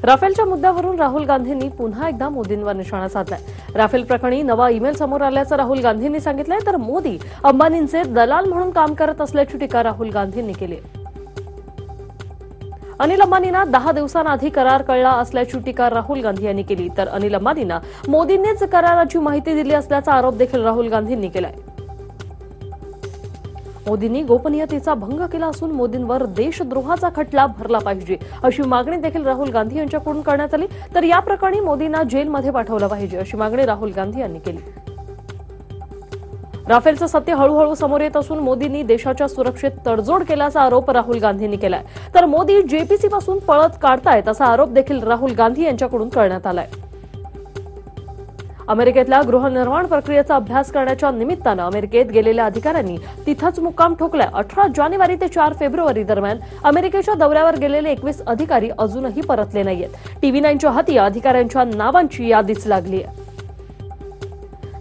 राफेलच्या मुद्द्यावरून राहुल गांधींनी पुन्हा एकदा मोदींवर निशाणा साधलाय। राफेल प्रकरणी नवा ईमेल समोर आल्याचं राहुल गांधींनी सांगितलंय, तर मोदी अंबानींचे दलाल म्हणून काम करत असल्याची टीका राहुल गांधींनी केली। अनिल अंबानींना 10 दिवसांआधी करार कळला असल्याची टीका राहुल गांधी यांनी केली, तर अनिल अंबानींना मोदींनीच कराराची माहिती दिली असल्याचा आरोप देखील राहुल गांधींनी केलाय। मोदींनी गोपनीयतेचा भंग केला असून मोदींवर देशद्रोहाचा खटला भरला पाहिजे अशी मागणी देखील राहुल गांधी यांच्याकडून करण्यात आली, तर या प्रकरणी मोदींना जेलमध्ये पाठवलं पाहिजे अशी मागणी राहुल गांधी यांनी केली। राफेलचं सत्य हळूहळू समोर येत असून मोदींनी देशाच्या सुरक्षेत तडजोड केल्याचा आरोप राहुल गांधींनी केलाय, तर मोदी जेपीसी पासून पळत काढतायत असा आरोप देखील राहुल गांधी यांच्याकडून करण्यात आलाय। अमेरिकेतल्या गृहनिर्माण प्रक्रियेचा अभ्यास करण्याच्या निमित्तानं अमेरिकेत गेलेल्या अधिकाऱ्यांनी तिथंच मुक्काम ठोकलाय। 18 जानेवारी ते 4 फेब्रुवारी दरम्यान अमेरिकेच्या दौऱ्यावर गेलेले 21 अधिकारी अजूनही परतले नाहीयेत। TV9च्या हाती अधिकाऱ्यांच्या नावांची यादीच लागली आहे।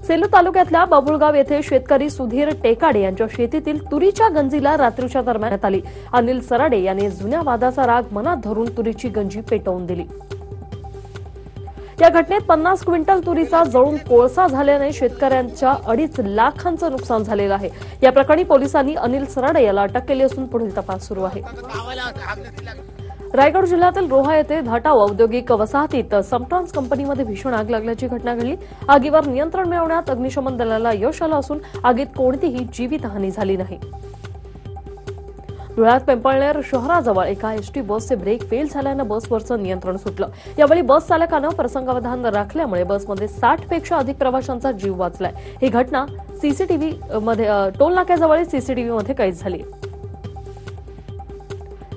सेलू तालुक्यातल्या बाबुळगाव येथे शेतकरी सुधीर टेकाडे यांच्या शेतीतील तुरीच्या गंजीला रात्रीच्या दरम्यान आली। अनिल सराडे यांनी जुन्या वादाचा राग मनात धरून तुरीची गंजी पेटवून दिली। या घटनेत 50 क्विंटल तुरीचा जळून कोळसा झाल्याने शेतकऱ्यांच्या 2.5 लाखांचं नुकसान झालेलं आहे। या प्रकरणी पोलिसांनी अनिल सराडे याला अटक केली असून पुढील तपास सुरू आहे। रायगड जिल्ह्यातील रोहा येथे धाटाव औद्योगिक वसाहतीत समट्रान्स कंपनीमध्ये भीषण आग लागल्याची घटना घडली। आगीवर नियंत्रण मिळवण्यात अग्निशमन दलाला यश आलं असून आगीत कोणतीही जीवितहानी झाली नाही। धुळ्यात पिंपळनेर शहराजवळ एका एसटी बसचे ब्रेक फेल झाल्यानं बसवरचं नियंत्रण सुटलं। यावेळी बस चालकानं प्रसंगावधान राखल्यामुळे बसमध्ये 60 पेक्षा अधिक प्रवाशांचा जीव वाचलाय। ही घटना सीसीटीव्ही मध्ये टोलनाक्याजवळ सीसीटीव्हीमध्ये कैद झाली।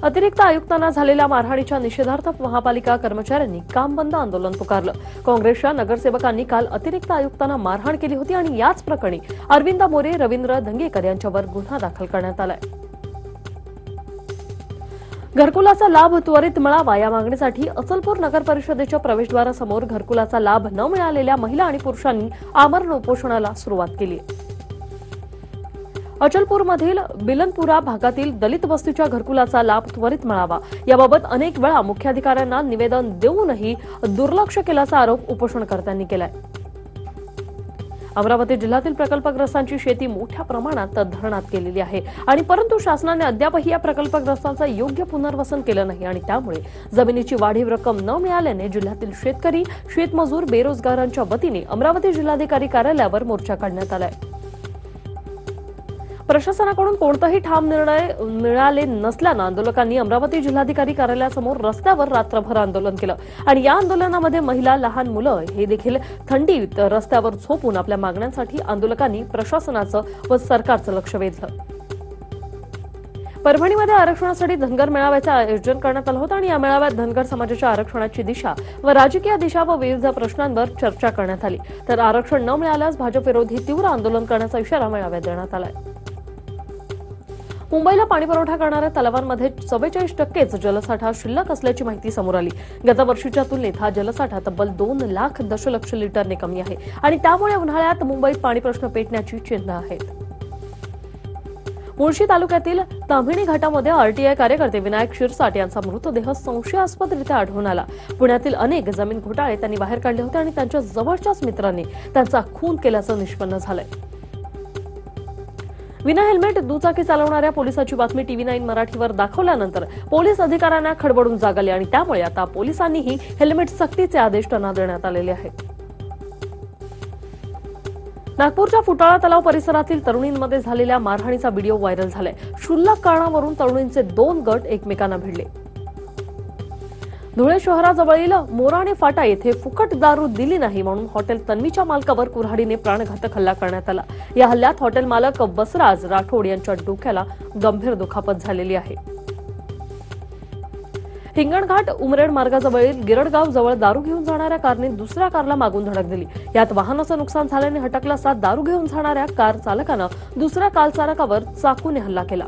अतिरिक्त आयुक्तांना झालेल्या मारहाणीच्या निषेधार्थ महापालिका कर्मचाऱ्यांनी काम बंद आंदोलन पुकारलं। काँग्रेसच्या नगरसेवकांनी काल अतिरिक्त आयुक्तांना मारहाण केली होती आणि याच प्रकरणी अरविंद मोरे, रवींद्र धंगेकर यांच्यावर गुन्हा दाखल करण्यात आलाय। घरकुलाचा लाभ त्वरित मिळावा या मागणीसाठी अचलपूर नगर परिषदेच्या प्रवेशद्वारासमोर घरकुलाचा लाभ न मिळालेल्या महिला आणि पुरुषांनी आमरण उपोषणाला सुरुवात केली। अचलपूरमधील बिलनपुरा भागातील दलित वस्तीच्या घरकुलाचा लाभ त्वरित मिळावा याबाबत अनेक वेळा मुख्याधिकाऱ्यांना निवेदन देऊनही दुर्लक्ष केल्याचा आरोप उपोषणकर्त्यांनी केलाय। अमरावती जिल्ह्यातील प्रकल्पग्रस्तांची शेती मोठ्या प्रमाणात धरणात केलेली आहे आणि परंतु शासनाने अद्यापही या प्रकल्पग्रस्तांचं योग्य पुनर्वसन केलं नाही आणि त्यामुळे जमिनीची वाढीव रक्कम न मिळाल्याने जिल्ह्यातील शेतकरी, शेतमजूर, बेरोजगारांच्या वतीने अमरावती जिल्हाधिकारी कार्यालयावर मोर्चा काढण्यात आलाय। प्रशासनाकडून कोणताही ठाम निर्णय मिळाले नसल्यानं आंदोलकांनी अमरावती जिल्हाधिकारी कार्यालयासमोर रस्त्यावर रात्रभर आंदोलन केलं आणि या आंदोलनामध्ये महिला, लहान मुलं हे देखील थंडीत रस्त्यावर झोपून आपल्या मागण्यांसाठी आंदोलकांनी प्रशासनाचं व सरकारचं लक्ष वेधलं। परभणीमध्ये आरक्षणासाठी धनगर मेळाव्याचं आयोजन करण्यात आलं होतं आणि या मेळाव्यात धनगर समाजाच्या आरक्षणाची दिशा व राजकीय दिशा व विविध प्रश्नांवर चर्चा करण्यात आली, तर आरक्षण न मिळाल्यास भाजप विरोधी तीव्र आंदोलन करण्याचा इशारा मेळाव्यात देण्यात आलाय। मुंबईला पाणीपुरवठा करणाऱ्या तलावांमध्ये 44% जलसाठा शिल्लक असल्याची माहिती समोर आली। गत वर्षीच्या तुलनेत हा जलसाठा तब्बल 2 लाख दशलक्ष लिटरने कमी आहे आणि त्यामुळे उन्हाळ्यात मुंबईत पाणी प्रश्न पेटण्याची चिन्ह आहेत। मुळशी तालुक्यातील ताम्हिणी घाटामध्ये आरटीआय कार्यकर्ते विनायक शिरसाट यांचा मृतदेह संशयास्पदरित्या आढळून आला। पुण्यातील अनेक जमीन घोटाळे त्यांनी बाहेर काढले होते आणि त्यांच्या जवळच्याच मित्रांनी त्यांचा खून केल्याचं निष्पन्न झालंय। विना हेल्मेट दुचाकी चालवणाऱ्या पोलिसाची बातमी TV9 मराठीवर दाखवल्यानंतर पोलीस अधिकाऱ्यांना खडबडून जाग आली आणि त्यामुळे आता पोलिसांनीही हेल्मेट सक्तीचे आदेश त्यांना देण्यात आलेले आहेत। नागपूरच्या फुटाळा तलाव परिसरातील तरुणींमध्ये झालेल्या मारहाणीचा व्हिडिओ व्हायरल झालाय। क्षुल्लक कारणावरून तरुणींचे 2 गट एकमेकांना भिडले। धुळे शहराजवळील मोराणे फाटा येथे फुकट दारू दिली नाही म्हणून हॉटेल तन्वीच्या मालकावर कुऱ्हाडीने प्राणघातक हल्ला करण्यात आला। या हल्ल्यात हॉटेल मालक बसराज राठोड यांच्या डोक्याला गंभीर दुखापत झालेली आहे। हिंगणघाट उमरेड मार्गाजवळील गिरडगाव जवळ दारू घेऊन जाणाऱ्या कारने दुसऱ्या कारला मागून धडक दिली। यात वाहनाचं नुकसान झाल्याने हटकला साथ दारू घेऊन जाणाऱ्या कार चालकानं दुसऱ्या कार चालकावर चाकूने हल्ला केला।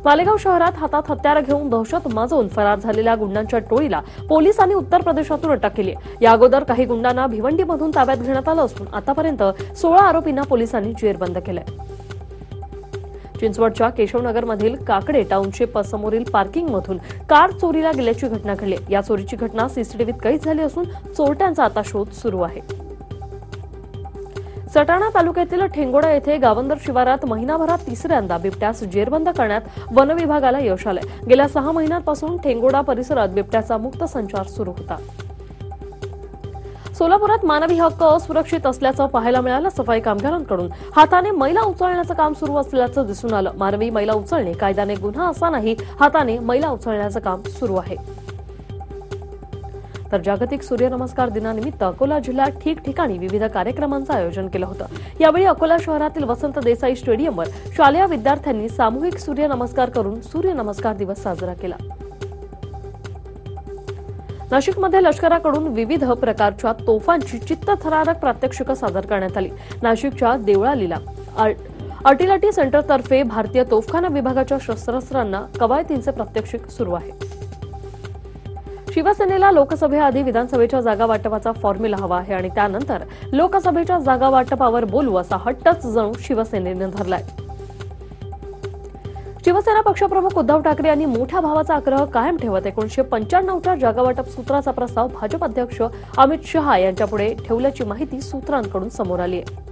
मालेगाव शहरात हातात हत्यार घेऊन दहशत माजवून फरार झालेल्या गुंडांच्या टोळीला पोलिसांनी उत्तर प्रदेशातून अटक केली। या अगोदर काही गुंडांना भिवंडीमधून ताब्यात घेण्यात आलं असून आतापर्यंत 16 आरोपींना पोलिसांनी जेरबंद केलंय। चिंचवडच्या केशवनगरमधील काकडे टाउनशिप समोरील पार्किंगमधून कार चोरीला गेल्याची घटना घडली। या चोरीची घटना सीसीटीव्हीत कैद झाली असून चोरट्यांचा आता शोध सुरू आहे। सटाणा तालुक्यातील ठेंगोडा येथे गावंदर शिवारात महिनाभरात तिसऱ्यांदा बिबट्यास जेरबंद करण्यात वन विभागाला यश आले। गेल्या 6 महिन्यांपासून ठेंगोडा परिसरात बिबट्याचा मुक्त संचार सुरू होता। सोलापुरात मानवी हक्क असुरक्षित असल्याचं पाहायला मिळालं। सफाई कामगारांकडून हाताने मैला उचलण्याचं काम सुरू असल्याचं दिसून आलं। मानवी मैला उचलणे कायद्याने गुन्हा असतानाही हाताने मैला उचलण्याचं काम सुरू आहे। तर जागतिक सूर्यनमस्कार दिनानिमित्त अकोला जिल्ह्यात ठिकठिकाणी विविध कार्यक्रमांचं आयोजन केलं होतं। यावेळी अकोला शहरातील वसंत देसाई स्टेडियमवर शालेय विद्यार्थ्यांनी सामूहिक सूर्यनमस्कार करून सूर्यनमस्कार दिवस साजरा केला। नाशिकमध्ये लष्कराकडून विविध प्रकारच्या तोफांची चित्तथरारक प्रात्यक्षिकं सादर करण्यात आली। नाशिकच्या देवळालीला आर्टिलरी सेंटरतर्फे भारतीय तोफखाना विभागाच्या शस्त्रास्त्रांना कवायतींचे प्रात्यक्षिक सुरू आहे। शिवसेनेला लोकसभेआधी विधानसभेच्या जागा वाटपाचा फॉर्म्युला हवा आहे आणि त्यानंतर लोकसभेच्या जागा वाटपावर बोलू असा हट्टच जणू शिवसेनेने धरलाय। शिवसेना पक्षप्रमुख उद्धव ठाकरे यांनी मोठ्या भावाचा आग्रह कायम ठेवत 1995च्या जागा वाटप सूत्राचा प्रस्ताव भाजप अध्यक्ष अमित शहा यांच्यापुढे ठेवल्याची माहिती सूत्रांकडून समोर आली आहे।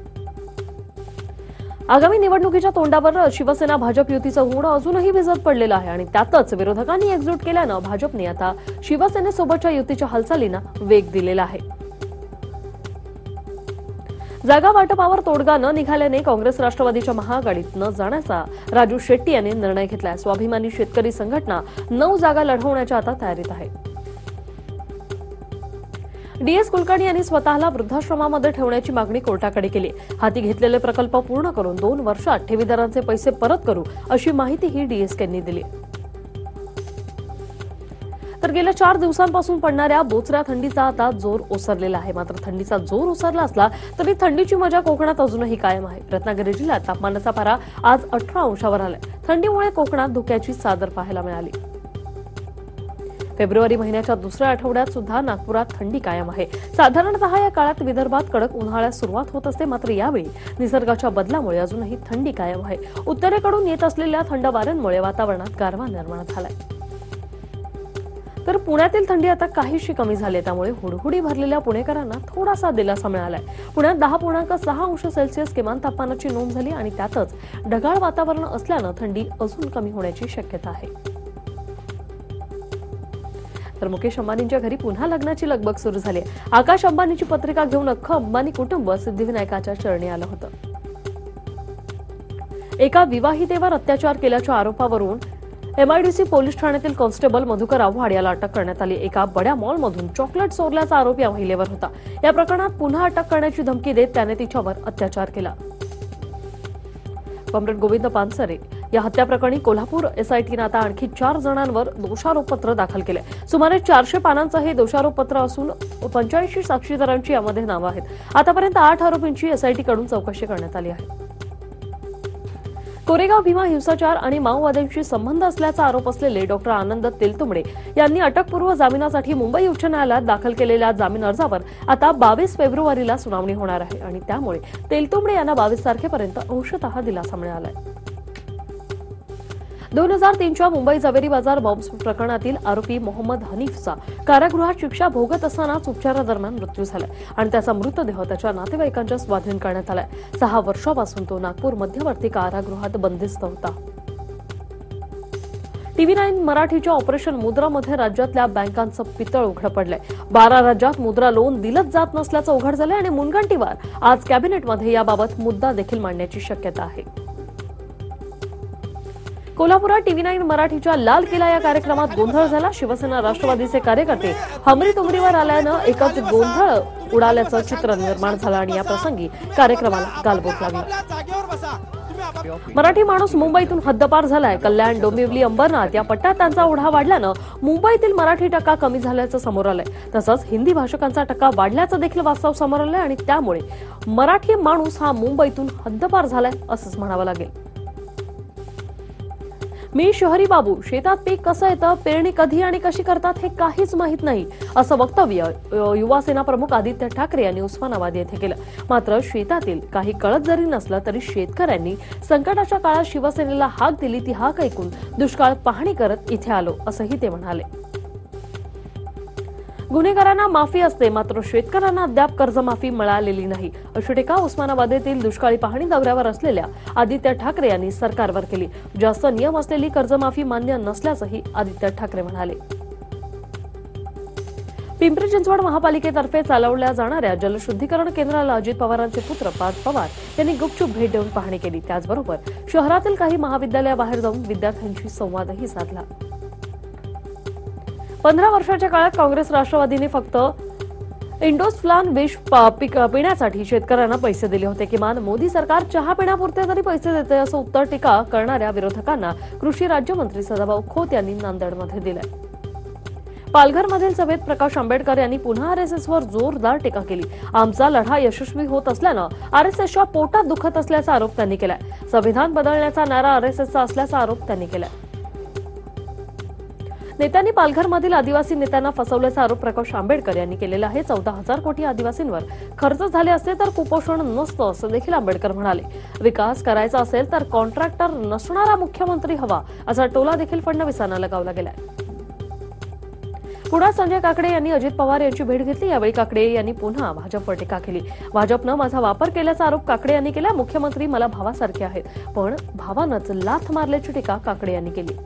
आगामी निवडणुकीच्या तोंडावर शिवसेना भाजप युतीचं गुण अजूनही भिजत पडलेलं आहे आणि त्यातच विरोधकांनी एकजूट केल्यानं भाजपने आता शिवसेनेसोबतच्या युतीच्या हालचालींना वेग दिलेला आहे। जागा वाटपावर तोडगा न निघाल्याने काँग्रेस राष्ट्रवादीच्या महाआघाडीत न जाण्याचा राजू शेट्टी यांनी निर्णय घेतलाय। स्वाभिमानी शेतकरी संघटना 9 जागा लढवण्याच्या आता तयारीत आहे। डीएस कुलकर्णी यांनी स्वतःला वृद्धाश्रमामध्ये ठेवण्याची मागणी कोर्टाकडे केली। हाती घेतलेले प्रकल्प पूर्ण करून 2 वर्षात ठेवीदारांचे पैसे परत करू अशी माहितीही डीएस यांनी दिली। तर गेल्या 4 दिवसांपासून पडणाऱ्या बोचऱ्या थंडीचा आता जोर ओसरलेला आहे। मात्र थंडीचा जोर ओसरला असला तरी थंडीची मजा कोकणात अजूनही कायम आहे। रत्नागिरी जिल्ह्यात तापमानाचा पारा आज 18 अंशावर आलाय। थंडीमुळे कोकणात धुक्याची चादर पाहायला मिळाली। फेब्रुवारी महिन्याच्या दुसऱ्या आठवड्यात सुद्धा नागपुरात थंडी कायम आहे। साधारणतः या काळात विदर्भात कडक उन्हाळ्यास सुरुवात होत असते, मात्र यावेळी निसर्गाच्या बदलामुळे अजूनही थंडी कायम आहे। उत्तरेकडून येत असलेल्या थंड वाऱ्यांमुळे वातावरणात गारवा निर्माण झालाय। तर पुण्यातील थंडी आता काहीशी कमी झाली, त्यामुळे हुडहुडी भरलेल्या पुणेकरांना थोडासा दिलासा मिळालाय। पुण्यात 10.6 अंश सेल्सिअस किमान तापमानाची नोंद झाली आणि त्यातच ढगाळ वातावरण असल्यानं थंडी अजून कमी होण्याची शक्यता आहे। तर मुकेश अंबानींच्या घरी पुन्हा लग्नाची लगबग सुरू झाली। आकाश अंबानीची पत्रिका घेऊन अख्खं अंबानी कुटुंब सिद्धिविनायकाच्या चरणी आलं होतं। एका विवाहितेवर अत्याचार केल्याच्या आरोपावरून एमआयडीसी पोलीस ठाण्यातील कॉन्स्टेबल मधुकर आव्हाड याला अटक करण्यात आली। एका बड्या मॉलमधून चॉकलेट चोरल्याचा आरोप या महिलेवर होता। या प्रकरणात पुन्हा अटक करण्याची धमकी देत त्याने तिच्यावर अत्याचार केला। कॉम्रेड गोविंद पानसरे या हत्या प्रकरणी कोल्हापूर एसआयटीनं आता आणखी 4 जणांवर दोषारोपपत्र दाखल केले। सुमारे 400 पानांचं हे दोषारोपपत्र असून 85 साक्षीदारांची यामध्ये नावं आहेत। आतापर्यंत 8 आरोपींची एसआयटीकडून चौकशी करण्यात आली आहे। कोरेगाव भीमा हिंसाचार आणि माओवाद्यांशी संबंध असल्याचा आरोप असलेले डॉक्टर आनंद तेलतुंबडे यांनी अटकपूर्व जामिनासाठी मुंबई उच्च न्यायालयात दाखल केलेल्या जामीन अर्जावर आता 22 फेब्रुवारीला सुनावणी होणार आहे आणि त्यामुळे तेलतुंबडे यांना 22 तारखेपर्यंत अंशतः दिलासा मिळालाय। 2003च्या मुंबई जवेरी बाजार बॉम्ब प्रकरणातील आरोपी मोहम्मद हनीफचा कारागृहात शिक्षा भोगत असतानाच उपचारादरम्यान मृत्यू झाला आणि त्याचा मृतदेह त्याच्या नातेवाईकांच्या स्वाधीन करण्यात आलाय। 6 वर्षांपासून तो नागपूर मध्यवर्ती कारागृहात बंदिस्त होता। TV9 मराठीच्या ऑपरेशन मुद्रामध्ये राज्यातल्या बँकांचं पितळ उघड पडलंय। 12 राज्यात मुद्रा लोन दिलंच जात नसल्याचं उघड झालंय आणि मुनगंटीवार आज कॅबिनेटमध्ये याबाबत मुद्दा देखील मांडण्याची शक्यता आहे। कोल्हापुरात TV9 मराठीच्या लाल किल्ला या कार्यक्रमात गोंधळ झाला। शिवसेना राष्ट्रवादीचे कार्यकर्ते हमरी तुमरीवर आल्यानं एकच गोंधळ उडाल्याचं चित्र निर्माण झालं आणि या प्रसंगी कार्यक्रमाला गालबोट लागला। मराठी माणूस मुंबईतून हद्दपार झालाय। कल्याण, डोंबिवली, अंबरनाथ या पट्ट्यात त्यांचा ओढा वाढल्यानं मुंबईतील मराठी टक्का कमी झाल्याचं समोर आलंय। तसंच हिंदी भाषकांचा टक्का वाढल्याचं देखील वास्तव समोर आलंय आणि त्यामुळे मराठी माणूस हा मुंबईतून हद्दपार झालाय असंच म्हणावं लागेल। मी शहरी बाबू, शेतात पीक कसं येतं, पेरणी कधी आणि कशी करतात हे काहीच माहित नाही, असं वक्तव्य युवा सेना प्रमुख आदित्य ठाकरे यांनी उस्मानाबाद येथे केलं. मात्र शेतातील काही कळत जरी नसलं तरी शेतकऱ्यांनी संकटाच्या काळात शिवसेनेला हाक दिली, ती हाक ऐकून दुष्काळ पाहणी करत इथे आलो, असंही ते म्हणाले. गुन्हेगारांना माफी असते, मात्र शेतकऱ्यांना अद्याप कर्जमाफी मिळालेली नाही, अशी टीका उस्मानाबाद येथील दुष्काळी पाहणी दौऱ्यावर असलेल्या आदित्य ठाकरे यांनी सरकारवर केली. जास्त नियम असलेली कर्जमाफी मान्य नसल्याचंही आदित्य ठाकरे म्हणाले. पिंपरी चिंचवड महापालिकेतर्फे चालवल्या जाणाऱ्या जलशुद्धीकरण केंद्राला अजित पवारांचे पुत्र पार्थ पवार यांनी गुपचूप भेट देऊन पाहणी केली. त्याचबरोबर शहरातील काही महाविद्यालयाबाहेर जाऊन विद्यार्थ्यांशी संवादही साधला. 15 वर्षाच्या काळात काँग्रेस राष्ट्रवादीने फक्त इंडोसफ्लान विष पिण्यासाठी शेतकऱ्यांना पैसे दिले होते. किमान मोदी सरकार चहा पिण्यापुरते तरी पैसे देते, असं उत्तर टीका करणाऱ्या विरोधकांना कृषी राज्यमंत्री सदाभाऊ खोत यांनी नांदेडमध्ये दिलंय. पालघरमधील सभेत प्रकाश आंबेडकर यांनी पुन्हा आरएसएसवर जोरदार टीका केली. आमचा लढा यशस्वी होत असल्यानं आरएसएसच्या पोटात दुखत असल्याचा आरोप त्यांनी केलाय. संविधान बदलण्याचा नारा आरएसएसचा असल्याचा आरोप त्यांनी केलाय. नेत्यांनी पालघरमधील आदिवासी नेत्यांना फसवल्याचा आरोप प्रकाश आंबेडकर यांनी केलेला आहे. 14,000 कोटी आदिवासींवर खर्च झाले असते तर कुपोषण नसतं, असं देखील आंबेडकर म्हणाले. विकास करायचा असेल तर कॉन्ट्रॅक्टर नसणारा मुख्यमंत्री हवा, असा टोला देखील फडणवीसांना लगावला गेलाय. पुण्यात संजय काकडे यांनी अजित पवार यांची भेट घेतली. यावेळी काकडे यांनी पुन्हा भाजपवर टीका केली. भाजपनं माझा वापर केल्याचा आरोप काकडे यांनी केला. मुख्यमंत्री मला भावासारखे आहेत, पण भावानंच लाथ मारल्याची टीका काकडे यांनी केली.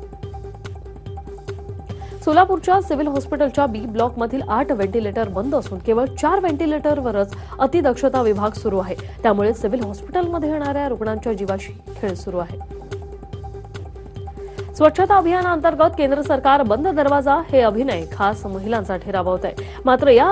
सोलापूरच्या सिव्हिल हॉस्पिटलच्या बी ब्लॉकमधील 8 व्हेंटिलेटर बंद असून केवळ 4 व्हेंटिलेटरवरच अतिदक्षता विभाग सुरू आहे. त्यामुळे सिव्हिल हॉस्पिटलमध्ये येणाऱ्या रुग्णांच्या जीवाशी खेळ सुरू आहे. स्वच्छता अभियानाअंतर्गत केंद्र सरकार बंद दरवाजा हे अभिनय खास महिलांसाठी राबवत आहे. मात्र या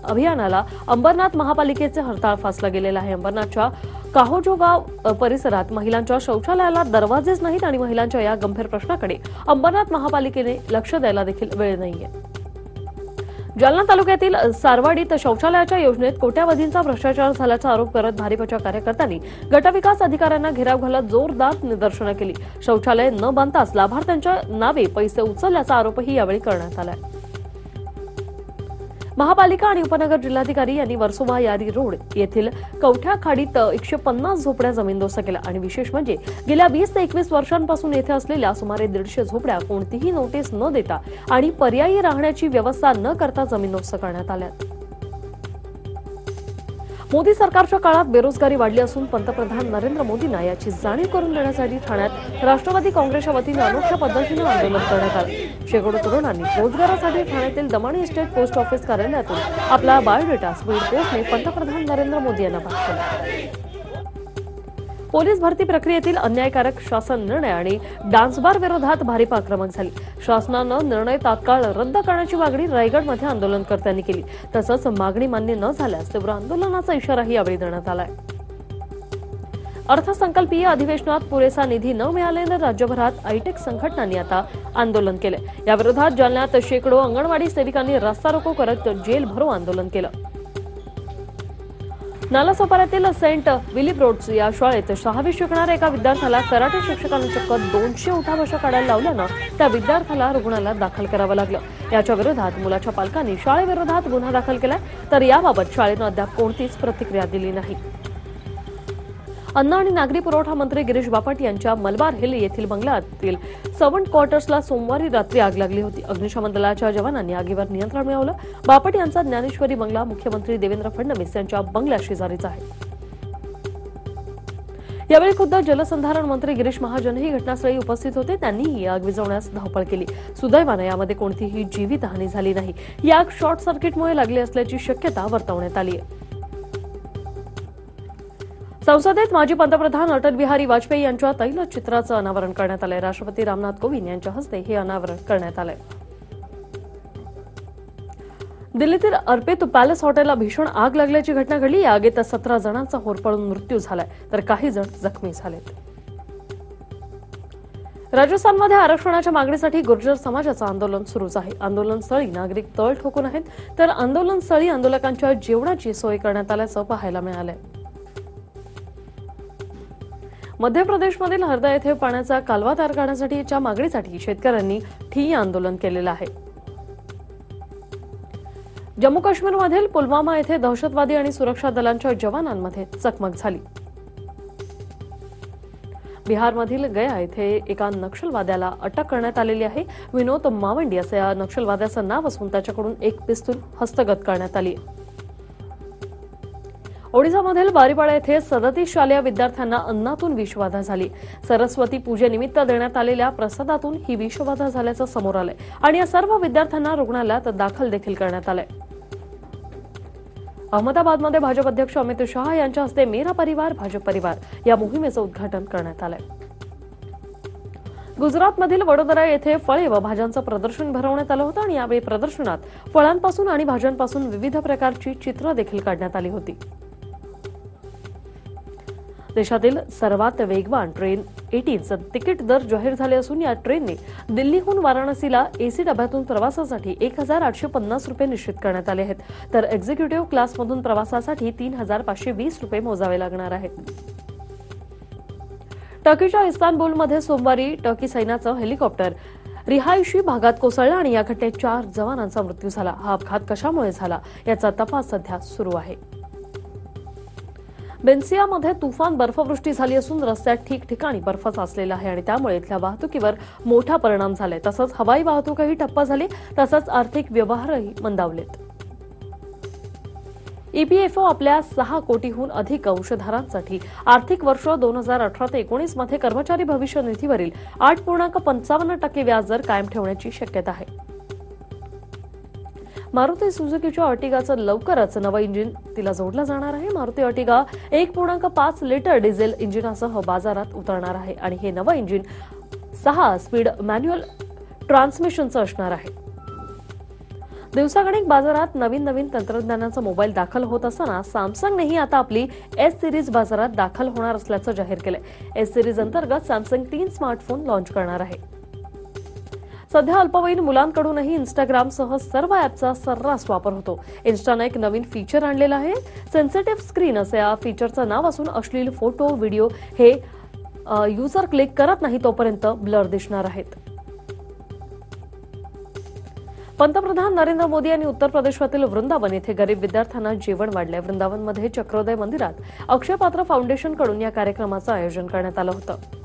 अभियानाला अंबरनाथ महापालिकेचे हरताळ फासला गेलेला आहे. अंबरनाथच्या काहोजोगाव परिसरात महिलांच्या शौचालयाला दरवाजेच नाहीत आणि महिलांच्या या गंभीर प्रश्नाकडे अंबरनाथ महापालिकेने लक्ष द्यायला देखील वेळ नाहीये. जालना तालुक्यातील सारवाडीत शौचालयाच्या योजनेत कोट्यावधींचा भ्रष्टाचार झाल्याचा आरोप करत भारिपच्या कार्यकर्त्यांनी गटविकास अधिकाऱ्यांना घेराव घालत जोरदार निदर्शनं केली. शौचालय न बांधताच लाभार्थ्यांच्या नावे पैसे उचलल्याचा आरोपही यावेळी करण्यात आलाय. महापालिका आणि उपनगर जिल्हाधिकारी यांनी वर्सोवा यारी रोड येथील कवठ्या खाडीत 150 झोपड्या जमीनदोस्त केल्या आणि विशेष म्हणजे गेल्या 20 ते 21 वर्षांपासून येथे असलेल्या सुमारे 150 झोपड्या कोणतीही नोटीस न देता आणि पर्यायी राहण्याची व्यवस्था न करता जमीनदोस्त करण्यात आल्या. मोदी सरकारच्या काळात बेरोजगारी वाढली असून पंतप्रधान नरेंद्र मोदींना याची जाणीव करून देण्यासाठी ठाण्यात राष्ट्रवादी काँग्रेसच्या वतीने अनोख्या पद्धतीने आंदोलन करण्यात आले. शेकडो तरुणांनी रोजगारासाठी ठाण्यातील दमाणी इस्टेट पोस्ट ऑफिस कार्यालयातून आपला बायोडेटा स्पीड पोस्टने पंतप्रधान नरेंद्र मोदी यांना पाठवला. पोलीस भरती प्रक्रियेतील अन्यायकारक शासन निर्णय आणि डान्सबार विरोधात भारिप आक्रमक झाली. शासनानं निर्णय तात्काळ रद्द करण्याची मागणी रायगडमध्ये आंदोलनकर्त्यांनी केली. तसंच मागणी मान्य न झाल्यास तीव्र आंदोलनाचा इशाराही यावेळी देण्यात आलाय. अर्थसंकल्पीय अधिवेशनात पुरेसा निधी न मिळाल्याने राज्यभरात आयटेक संघटनांनी आता आंदोलन केलं. याविरोधात जालन्यात शेकडो अंगणवाडी सेविकांनी रास्ता रोको करत जेल भरो आंदोलन केलं. नालासोपाऱ्यातील सेंट विलिब्रोड्स या शाळेत 6वी शिकणाऱ्या एका विद्यार्थ्याला कराटे शिक्षकांनी चक्क 200 उठाबशा काढायला लावल्यानं त्या विद्यार्थ्याला रुग्णालयात दाखल करावं लागलं. याच्या विरोधात मुलाच्या पालकांनी शाळेविरोधात गुन्हा दाखल केलाय. तर याबाबत शाळेनं अद्याप कोणतीच प्रतिक्रिया दिली नाही. अन्न आणि नागरी पुरवठा मंत्री गिरीश बापट यांच्या मलबार हिल येथील बंगल्यातील सर्वंट क्वार्टर्सला सोमवारी रात्री आग लागली होती. अग्निशमन दलाच्या जवानांनी आगीवर नियंत्रण मिळवलं. बापट यांचा ज्ञानेश्वरी बंगला मुख्यमंत्री देवेंद्र फडणवीस यांच्या बंगल्याशेजारीच आहे. यावेळी खुद्द जलसंधारण मंत्री गिरीश महाजनही घटनास्थळी उपस्थित होते. त्यांनीही आग विझवण्यास धावपळ केली. सुदैवाने यामध्ये कोणतीही जीवितहानी झाली नाही. ही आग शॉर्ट सर्किटमुळे लागली असल्याची शक्यता वर्तवण्यात आली आहे. संसदेत माजी पंतप्रधान अटल बिहारी वाजपेयी यांच्या तैलचित्राचं अनावरण करण्यात आलंय. राष्ट्रपती रामनाथ कोविंद यांच्या हस्ते हे अनावरण करण्यात आलंय. दिल्लीतील अर्पित पॅलेस हॉटेलला भीषण आग लागल्याची घटना घडली. या आगीत 17 जणांचा होरपळून मृत्यू झालाय तर काही जण जखमी झालेत. राजस्थानमध्ये आरक्षणाच्या मागणीसाठी गुर्जर समाजाचं आंदोलन सुरूच आहे. आंदोलनस्थळी नागरिक तळ ठोकून आहेत तर आंदोलनस्थळी आंदोलकांच्या जेवणाची सोय करण्यात आल्याचं पाहायला मिळालंय. मध्य प्रदेशमधील हरदा येथे पाण्याचा कालवा तयार करण्यासाठीच्या मागणीसाठी शेतकऱ्यांनी ठिय्या आंदोलन केलेलं आहे. जम्मू काश्मीरमधील पुलवामा येथे दहशतवादी आणि सुरक्षा दलांच्या जवानांमध्ये चकमक झाली. बिहारमधील गया येथे एका नक्षलवाद्याला अटक करण्यात आलेली आहे. विनोद मावंडी असे या नक्षलवाद्याचं नाव असून त्याच्याकडून एक पिस्तूल हस्तगत करण्यात आली. ओडिशामधील बारीपाडा येथे 37 शालेय विद्यार्थ्यांना अन्नातून विषबाधा झाली. सरस्वती पूजेनिमित्त देण्यात आलेल्या प्रसादातून ही विषबाधा झाल्याचं समोर आलंय आणि या सर्व विद्यार्थ्यांना रुग्णालयात दाखल देखील करण्यात आलंय. अहमदाबादमध्ये भाजप अध्यक्ष अमित शहा यांच्या हस्ते मेरा परिवार भाजप परिवार या मोहिमेचं उद्घाटन करण्यात आलंय. गुजरातमधील वडोदरा येथे फळे व भाज्यांचं प्रदर्शन भरवण्यात आलं होतं आणि यावेळी प्रदर्शनात फळांपासून आणि भाज्यांपासून विविध प्रकारची चित्र देखील काढण्यात आली होती. देशातील सर्वात वेगवान ट्रेन 18चं तिकीट दर जाहीर झाले असून या ट्रेनने दिल्लीहून वाराणसीला एसी डब्यातून प्रवासासाठी 1850 रुपये निश्चित करण्यात आले आहेत, तर एक्झिक्युटिव्ह क्लासमधून प्रवासासाठी 3520 रुपये मोजावे लागणार आहेत. टर्कीच्या इस्तानबुलमध्ये सोमवारी टर्की सैन्याचं हेलिकॉप्टर रिहायशी भागात कोसळलं आणि या घटनेत 4 जवानांचा मृत्यू झाला. हा अपघात कशामुळे झाला याचा तपास सध्या सुरू आहे. बेन्सियामध्ये तुफान बर्फवृष्टी झाली असून रस्त्यात ठिकठिकाणी बर्फ साचलेला आहे आणि त्यामुळे इथल्या वाहतुकीवर मोठा परिणाम झालाय. तसंच हवाई वाहतूकही ठप्प झाली, तसंच आर्थिक व्यवहारही मंदावलेत. ईपीएफओ आपल्या 6 कोटीहून अधिक अंशधारांसाठी आर्थिक वर्ष 2018 ते 19 मध्ये कर्मचारी भविष्य निधीवरील 8.55% व्याजदर कायम ठेवण्याची शक्यता आहे. मारुती सुझुकीच्या अर्टिगाचं लवकरच नवं इंजिन तिला जोडलं जाणार आहे. मारुती अर्टिगा 1.5 लिटर डिझेल इंजिनासह बाजारात उतरणार आहे आणि हे नवं इंजिन 6 स्पीड मॅन्युअल ट्रान्समिशनचं असणार आहे. दिवसागणिक बाजारात नवीन तंत्रज्ञानाचा मोबाईल दाखल होत असताना सॅमसंगनेही आता आपली एस सिरीज बाजारात दाखल होणार असल्याचं जाहीर केलंय. एस सिरीज अंतर्गत सॅमसंग 3 स्मार्टफोन लॉन्च करणार आहे. सध्या अल्पवयीन मुलांकडूनही इंस्टाग्रामसह सर्व ॲपचा सर्रास वापर होतो. इन्स्टाने एक नवीन फीचर आणलेलं आहे. सेन्सिटिव्ह स्क्रीन असं या फीचरचं नाव असून अश्लील फोटो व्हिडिओ हे युजर क्लिक करत नाही तोपर्यंत ब्लर दिसणार आहेत. पंतप्रधान नरेंद्र मोदी यांनी उत्तर प्रदेशातील वृंदावन येथे गरीब विद्यार्थ्यांना जेवण वाढलंय. वृंदावनमध्ये चक्रोदय मंदिरात अक्षय पात्र फाउंडेशनकडून या कार्यक्रमाचं आयोजन करण्यात आलं होतं.